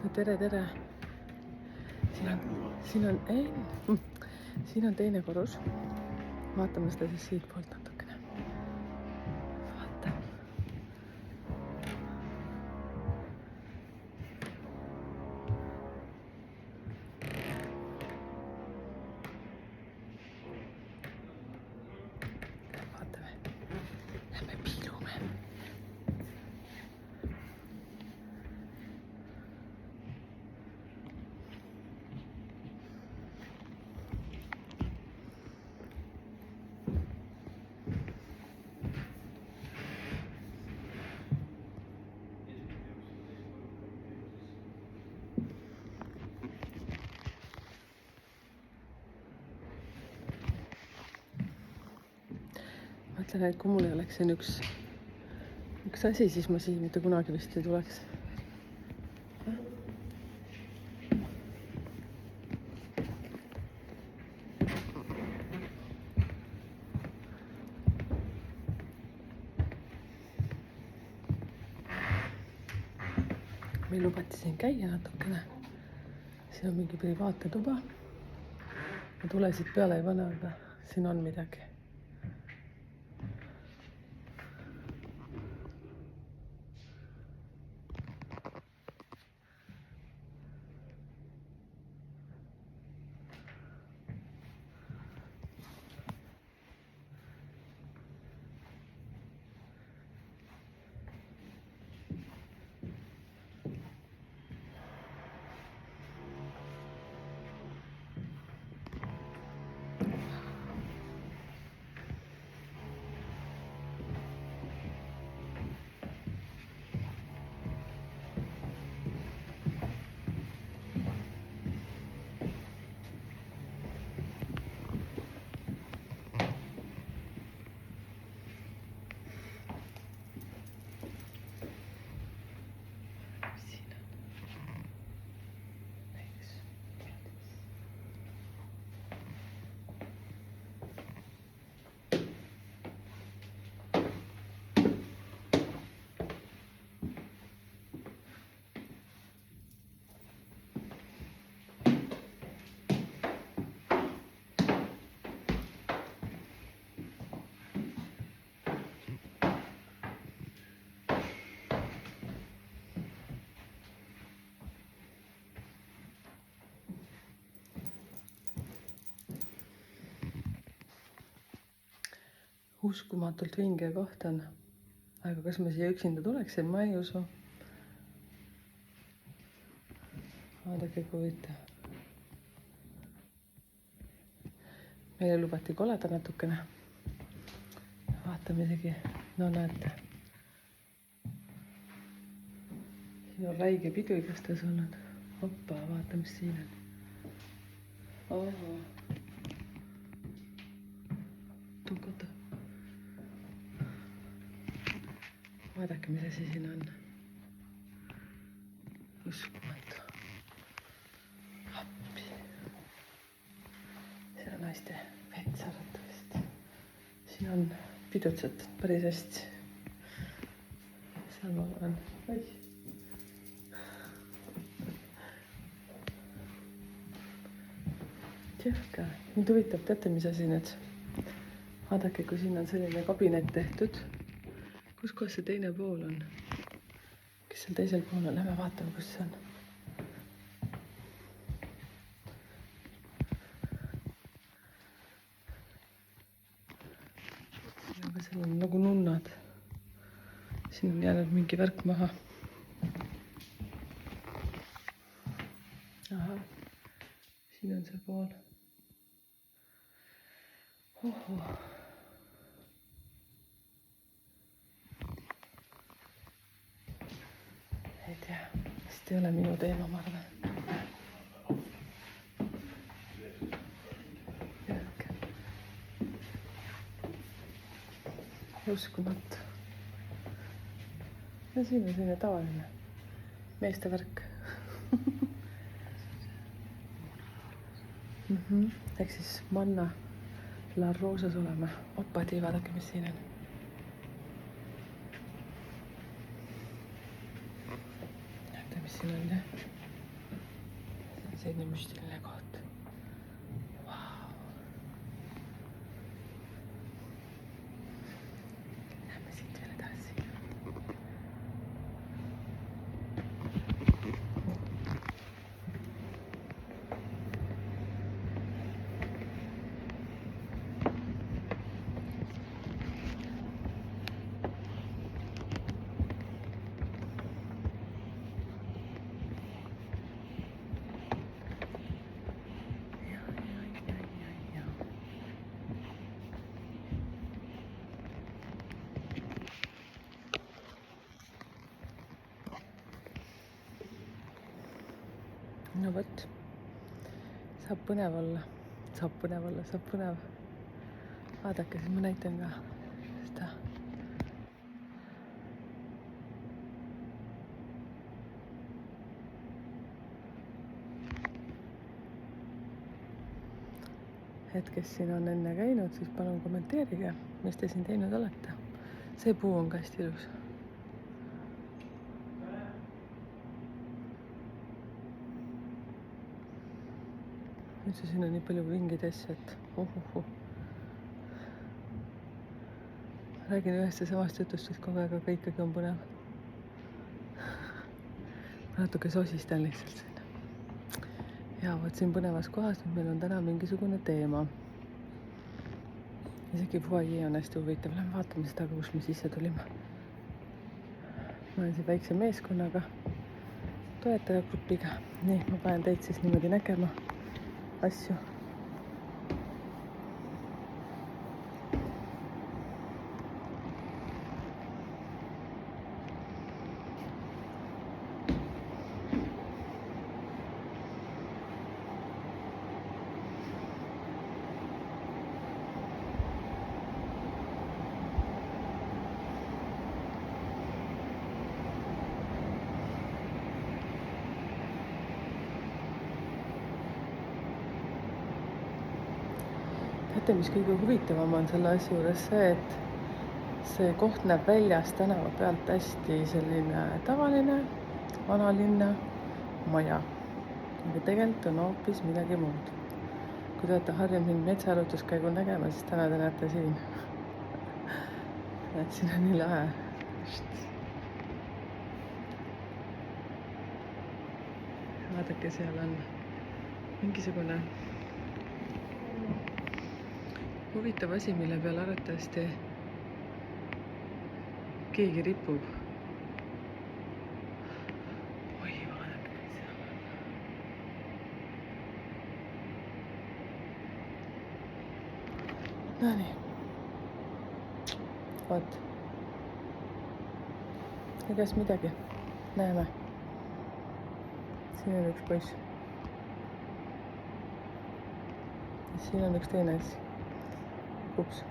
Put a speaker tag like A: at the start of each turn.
A: no tere, tere. Siin on teine korrus. Vaatame seda siis siitpoolt natukene. Vaata. Vaatame. Lähme piilume. Ma ütlen, et kui mul ei oleks siin üks asi, siis ma siia mitte kunagi vist ei tuleks. Meil lubati siin käia natukene. Siin on mingi privaatne tuba. Ma tulesid peale ei pane, aga siin on midagi. Uskumatult vinge koht on. Aga kas ma siia üksinda tuleksin? Ma ei usu. Vaadake, kui huvitav. Meile lubati koleda natukene. Vaatame isegi. No näete. Siin on räige pidu igastahes olnud. Hoppa, vaata, mis siin on. Oho. Tukota. Vaadake, mis asi siin on. Uskumatu. Appi. Siin on naiste vets arvatavist. Siin on pidutset päris hästi. Seal ma olen. Tšehka. Mind huvitab, teate, mis asi need? Vaadake, kui siin on selline kabinet tehtud. Kus kohas see teine pool on? Kes seal teisel pool on? Lähme vaatame, kus see on. Aga seal on nagu nunnad. Siin on jäänud mingi värk maha. Aha. Siin on see pool. Oho. Ei tea, vist ei ole minu teema, ma arvan. Jääke. Uskumatu. Ja siin on selline tavaline meeste värk. Ehk siis manna La Rosas oleme. Opadi, vaadake, mis siin on. Näete, mis siin on, jah? selline müstiline koht. Vau. Lähme siit veel edasi. No vot, saab põnev olla, saab põnev. Vaadake, siis ma näitan ka seda. Et kes siin on enne käinud, siis palun kommenteerige, mis te siin teinud olete. See puu on ka hästi ilus. Üldse siin on nii palju vingeid asju, et Räägin ühest ja samast jutust vist kogu aeg, aga ikkagi on põnev. Natuke sosistan lihtsalt siin. Ja vot siin põnevas kohas nüüd meil on täna mingisugune teema. Isegi fuajee on hästi huvitav. Lähme vaatame seda, kus me sisse tulime. Ma olen siin väikse meeskonnaga, toetajagrupiga. Nii, ma panen teid siis niimoodi nägema asju. Teate, mis kõige huvitavam on selle asja juures see, et see koht näeb väljast tänava pealt hästi selline tavaline vanalinna maja. Aga tegelikult on hoopis midagi muud. Kui te olete harjunud mind metsajalutuskäigul nägema, siis täna te näete siin. Et siin on nii lahe. Vaadake, seal on mingisugune huvitav asi, mille peal arvatavasti keegi ripub. Oi, vaadake, mis seal on. No nii. Vaat. Egas midagi. Näeme. Siin on üks poiss. Ja siin on üks teine asi. Ups.